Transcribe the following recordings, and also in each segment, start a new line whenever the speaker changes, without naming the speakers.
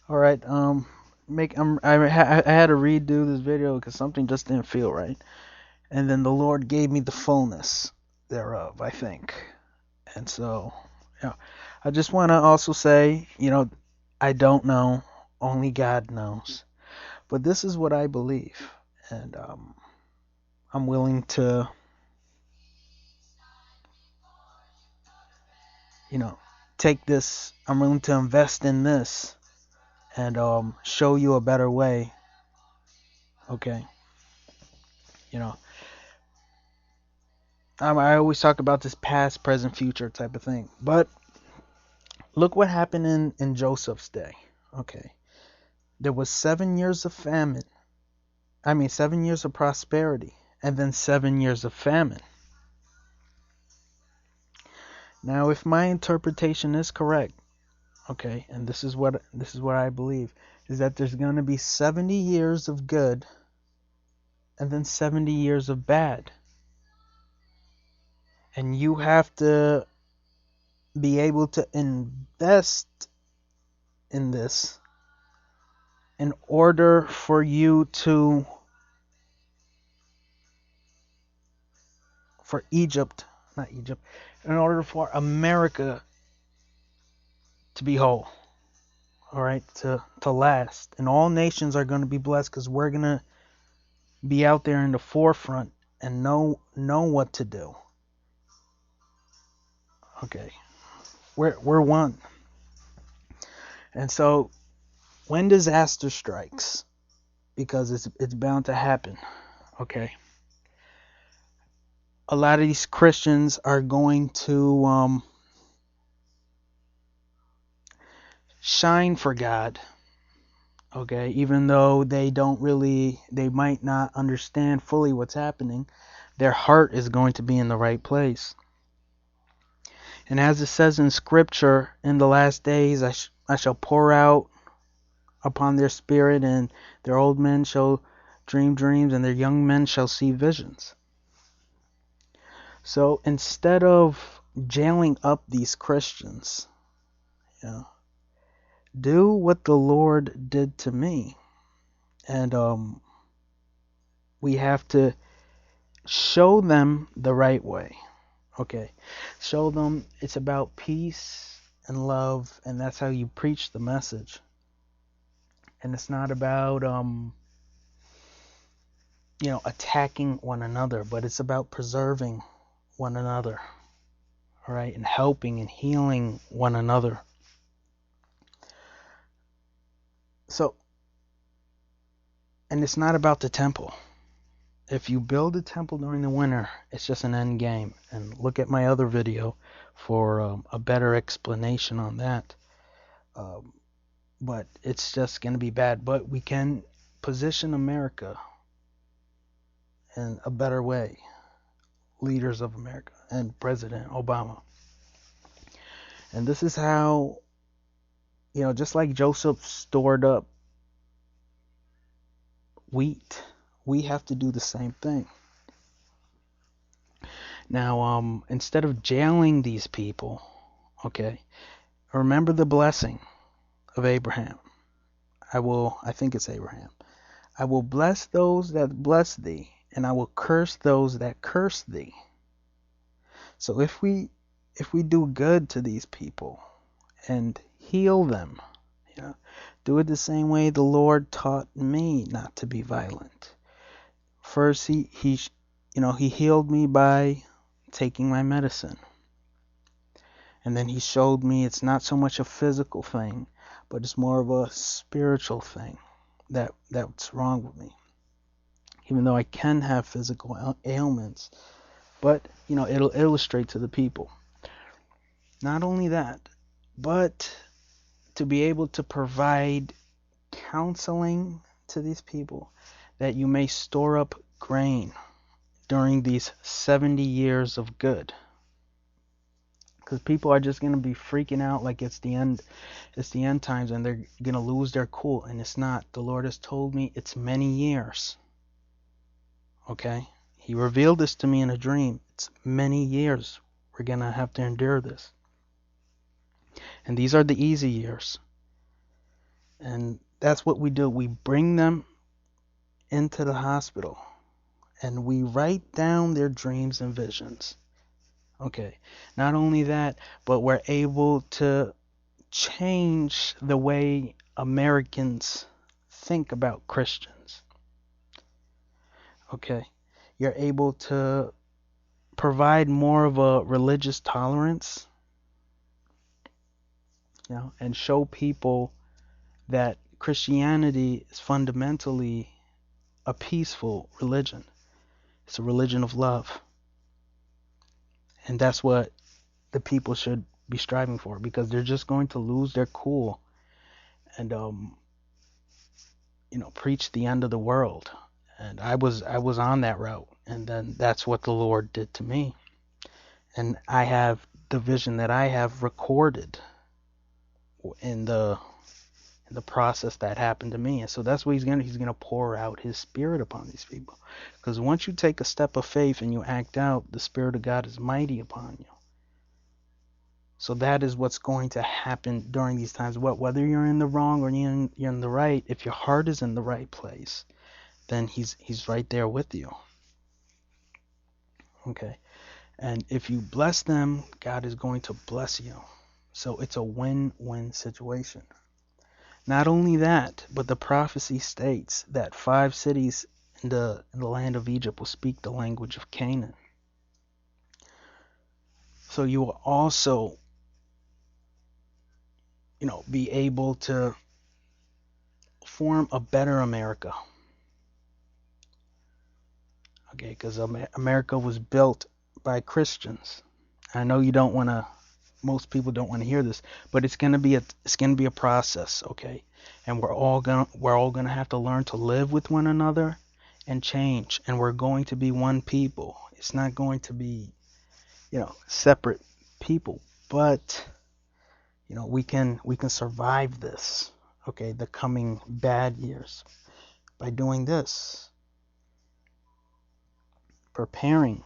All right. I had to redo this video because something just didn't feel right, and then the Lord gave me the fullness thereof, I think. And so, yeah, I just want to also say, I don't know. Only God knows. But this is what I believe, and I'm willing to, you know, take this. I'm willing to invest in this and show you a better way. Okay, you know, I always talk about this past, present, future type of thing. But look what happened in Joseph's day. Okay, there was 7 years of famine. I mean, 7 years of prosperity, and then 7 years of famine. Now, if my interpretation is correct, okay, and this is what I believe, is that there's going to be 70 years of good and then 70 years of bad. And you have to be able to invest in this in order for you to, for Egypt, not Egypt, in order for America to be whole, all right, to last. And all nations are going to be blessed because we're going to be out there in the forefront and know what to do. Okay, we're one. And so when disaster strikes, because it's bound to happen, okay, a lot of these Christians are going to shine for God, okay, even though they might not understand fully what's happening. Their heart is going to be in the right place. And as it says in Scripture, in the last days I shall pour out upon their spirit, and their old men shall dream dreams, and their young men shall see visions. So instead of jailing up these Christians, do what the Lord did to me. And we have to show them the right way. Okay, show them it's about peace and love, and that's how you preach the message. And it's not about attacking one another, but it's about preserving one another, all right, and helping and healing one another. So, and it's not about the temple. If you build a temple during the winter, it's just an end game. And look at my other video for a better explanation on that. But it's just going to be bad. But we can position America in a better way. Leaders of America and President Obama. And this is how, just like Joseph stored up wheat, we have to do the same thing. Now, instead of jailing these people, okay, remember the blessing of Abraham. I think it's Abraham. I will bless those that bless thee, and I will curse those that curse thee. So if we do good to these people and heal them, do it the same way the Lord taught me not to be violent. First, he healed me by taking my medicine. And then he showed me it's not so much a physical thing, but it's more of a spiritual thing that's wrong with me. Even though I can have physical ailments, but it'll illustrate to the people. Not only that, but to be able to provide counseling to these people, that you may store up grain during these 70 years of good. Because people are just going to be freaking out like it's the end times, and they're going to lose their cool, and it's not. The Lord has told me it's many years. Okay? He revealed this to me in a dream. It's many years we're going to have to endure this. And these are the easy years. And that's what we do. We bring them into the hospital and we write down their dreams and visions. Okay. Not only that, but we're able to change the way Americans think about Christians. Okay. You're able to provide more of a religious tolerance, and show people that Christianity is fundamentally a peaceful religion. It's a religion of love. And that's what the people should be striving for, because they're just going to lose their cool and preach the end of the world. And I was on that route, and then that's what the Lord did to me. And I have the vision that I have recorded in the process that happened to me. And so that's what he's gonna pour out his spirit upon these people. Because once you take a step of faith and you act out, the Spirit of God is mighty upon you. So that is what's going to happen during these times. Whether you're in the wrong or you're in the right, if your heart is in the right place, then he's right there with you. Okay. And if you bless them, God is going to bless you. So it's a win-win situation. Not only that, but the prophecy states that 5 cities in the land of Egypt will speak the language of Canaan. So you will also, be able to form a better America. Okay, because America was built by Christians. I know most people don't want to hear this, but it's gonna be a process, okay? And we're all gonna have to learn to live with one another and change. And we're going to be one people. It's not going to be, separate people, but we can survive this, okay, the coming bad years by doing this, preparing,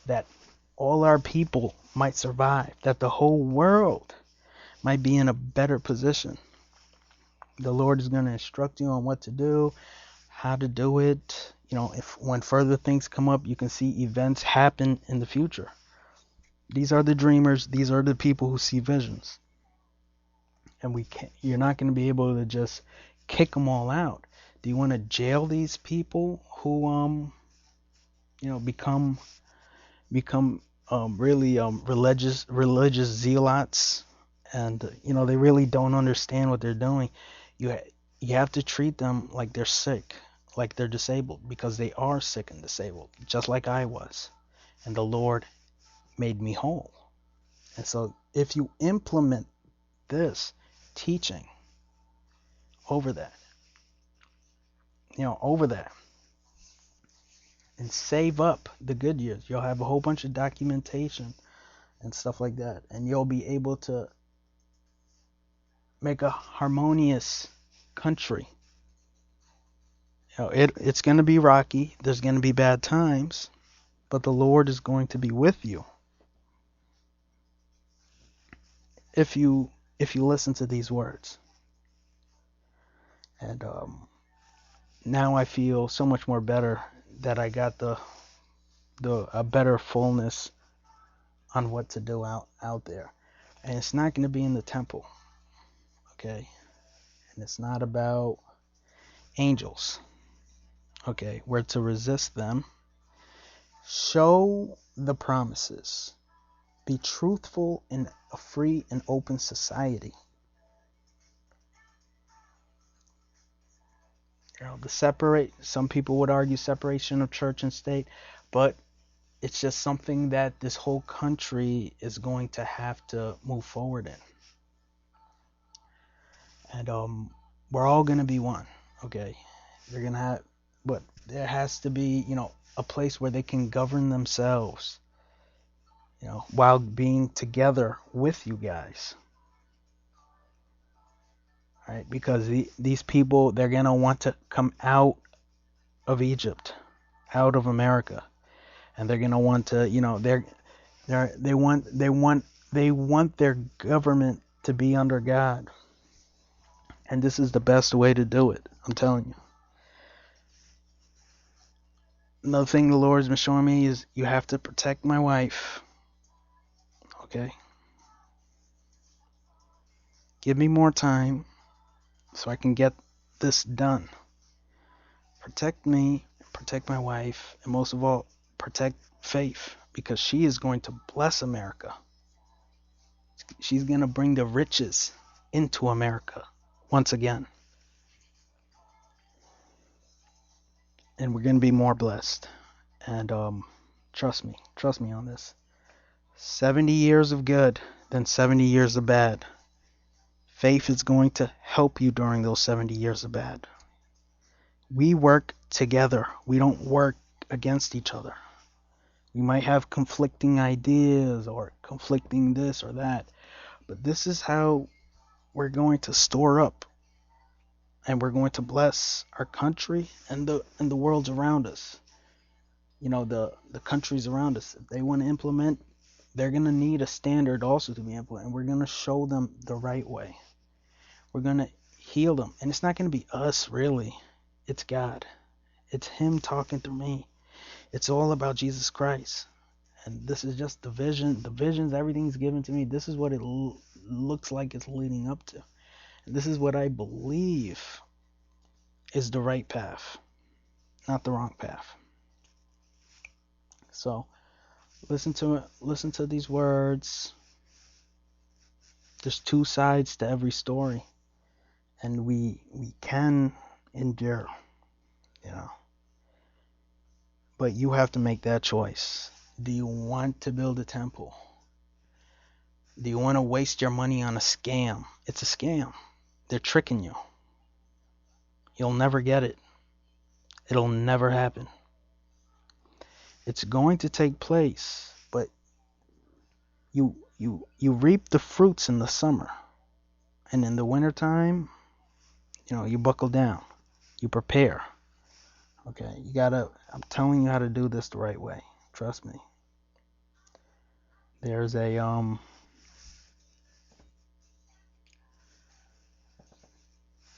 that all our people might survive, that the whole world might be in a better position. The Lord is going to instruct you on what to do, how to do it. When further things come up, you can see events happen in the future. These are the dreamers. These are the people who see visions. And you're not going to be able to just kick them all out. Do you want to jail these people who become really religious zealots, and they really don't understand what they're doing? You have to treat them like they're sick, like they're disabled, because they are sick and disabled, just like I was, and the Lord made me whole. And so if you implement this teaching over that, and save up the good years, you'll have a whole bunch of documentation and stuff like that, and you'll be able to make a harmonious country. It's going to be rocky. There's going to be bad times, but the Lord is going to be with you if you listen to these words. And now I feel so much more better that I got a better fullness on what to do out there. And it's not going to be in the temple, okay? And it's not about angels, okay? We're to resist them, show the promises, be truthful in a free and open society. Some people would argue separation of church and state, but it's just something that this whole country is going to have to move forward in. And we're all going to be one, okay? But there has to be, a place where they can govern themselves, while being together with you guys. Right? Because these people, they're going to want to come out of Egypt, out of America. And they're going to want to, they want their government to be under God. And this is the best way to do it. I'm telling you. Another thing the Lord's been showing me is you have to protect my wife. Okay? Give me more time so I can get this done. Protect me, protect my wife, and most of all, protect Faith, because she is going to bless America. She's going to bring the riches into America once again. And we're going to be more blessed. And trust me on this. 70 years of good, then 70 years of bad. Faith is going to help you during those 70 years of bad. We work together. We don't work against each other. We might have conflicting ideas or conflicting this or that, but this is how we're going to store up, and we're going to bless our country and the worlds around us. You know, the countries around us. If they want to implement, they're going to need a standard also to be implemented, and we're going to show them the right way. We're going to heal them, and it's not going to be us, really. It's God. It's Him talking through me. It's all about Jesus Christ. And this is just the vision. The visions, everything's given to me. This is what it looks like it's leading up to. And this is what I believe is the right path, not the wrong path. So listen to these words. There's two sides to every story, and we can endure, you know. But you have to make that choice. Do you want to build a temple? Do you want to waste your money on a scam? It's a scam. They're tricking you. You'll never get it. It'll never happen. It's going to take place, but you reap the fruits in the summer. And in the wintertime, you buckle down. You prepare. Okay, I'm telling you how to do this the right way. Trust me. There's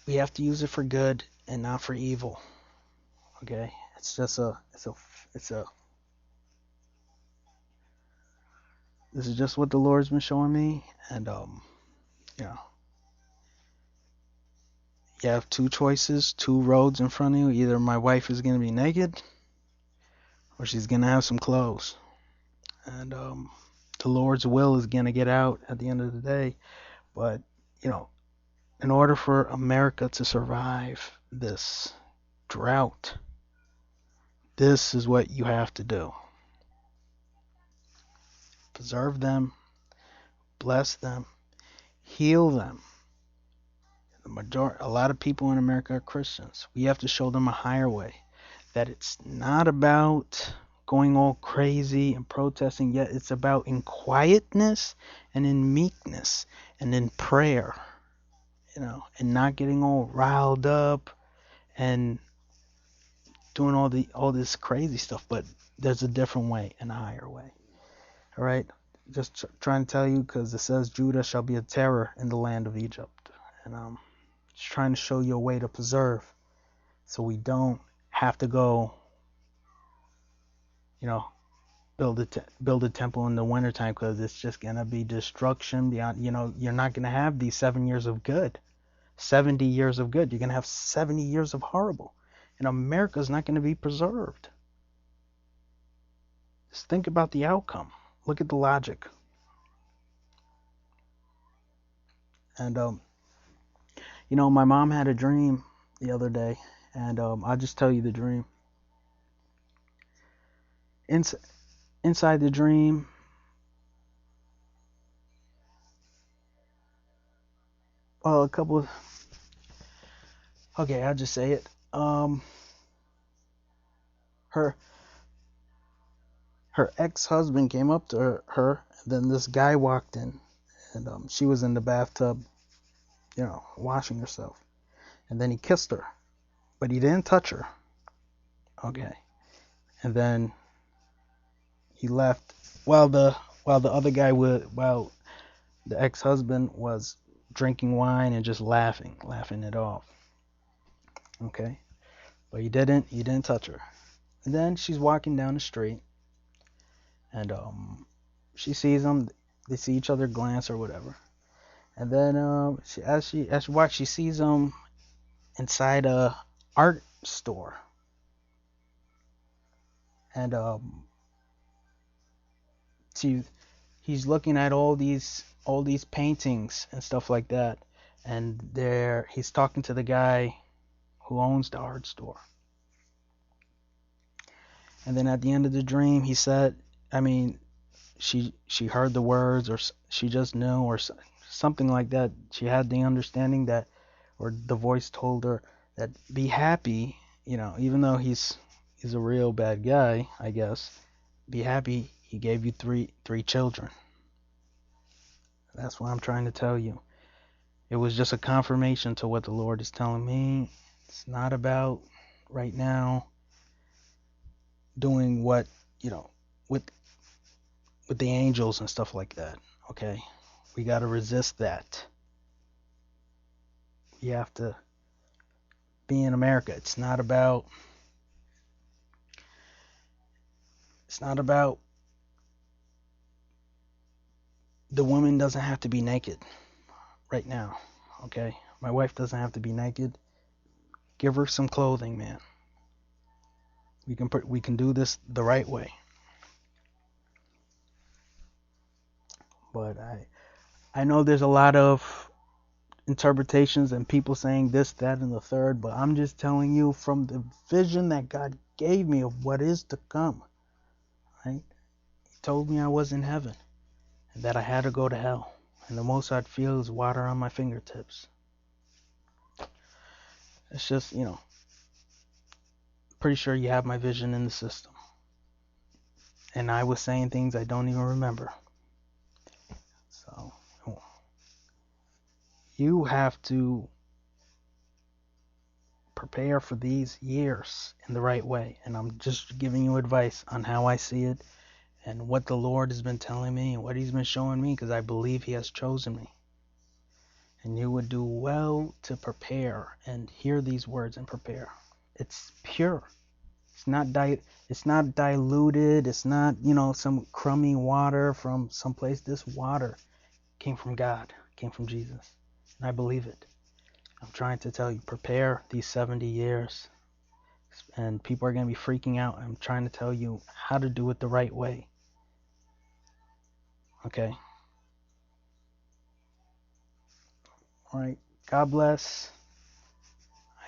we have to use it for good and not for evil. Okay? It's this is just what the Lord's been showing me, and you have two choices, two roads in front of you. Either my wife is going to be naked, or she's going to have some clothes. And the Lord's will is going to get out at the end of the day. But, in order for America to survive this drought, this is what you have to do. Preserve them, bless them, heal them. A lot of people in America are Christians. We have to show them a higher way, that it's not about going all crazy and protesting, yet it's about in quietness and in meekness and in prayer, and not getting all riled up and doing all this crazy stuff. But there's a different way and a higher way. All right, just trying to tell you, because it says Judah shall be a terror in the land of Egypt, and just trying to show you a way to preserve, so we don't have to go, build a temple in the wintertime, because it's just gonna be destruction beyond. You're not gonna have these 7 years of good, 70 years of good. You're gonna have 70 years of horrible, and America's not gonna be preserved. Just think about the outcome. Look at the logic. And my mom had a dream the other day, and I'll just tell you the dream. Inside the dream, well, okay, I'll just say it. Her ex-husband came up to her, and then this guy walked in, and she was in the bathtub, washing herself, and then he kissed her, but he didn't touch her. Okay, and then he left while the other guy the ex-husband was drinking wine and just laughing it off. Okay, but he didn't touch her. And then she's walking down the street, and she sees him. They see each other glance or whatever. And then as she walks, she sees him inside a art store, and she he's looking at all these paintings and stuff like that, and there he's talking to the guy who owns the art store. And then at the end of the dream, he said, I mean, she heard the words, or she just knew, or something like that. She had the understanding that, or the voice told her that be happy, even though he's a real bad guy, I guess. Be happy. He gave you three children. That's what I'm trying to tell you. It was just a confirmation to what the Lord is telling me. It's not about right now doing what, with the angels and stuff like that. Okay? We got to resist that. You have to be in America. It's not about the woman doesn't have to be naked right now. Okay? My wife doesn't have to be naked. Give her some clothing, man. We can do this the right way. But I know there's a lot of interpretations and people saying this, that, and the third, but I'm just telling you from the vision that God gave me of what is to come. Right? He told me I was in heaven and that I had to go to hell, and the most I'd feel is water on my fingertips. It's just, pretty sure you have my vision in the system. And I was saying things I don't even remember. So you have to prepare for these years in the right way. And I'm just giving you advice on how I see it and what the Lord has been telling me and what he's been showing me, because I believe he has chosen me. And you would do well to prepare and hear these words and prepare. It's pure. It's not diluted. It's not, some crummy water from someplace. This water came from God, came from Jesus. And I believe it. I'm trying to tell you, prepare these 70 years. And people are going to be freaking out. I'm trying to tell you how to do it the right way. Okay? All right. God bless.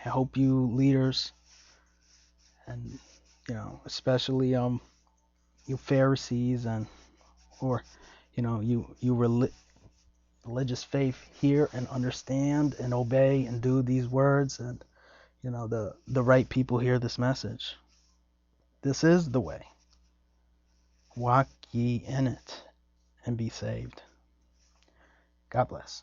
I hope you leaders, and especially you Pharisees, and or you religious faith, hear and understand and obey and do these words, and the right people hear this message. This is the way. Walk ye in it and be saved. God bless.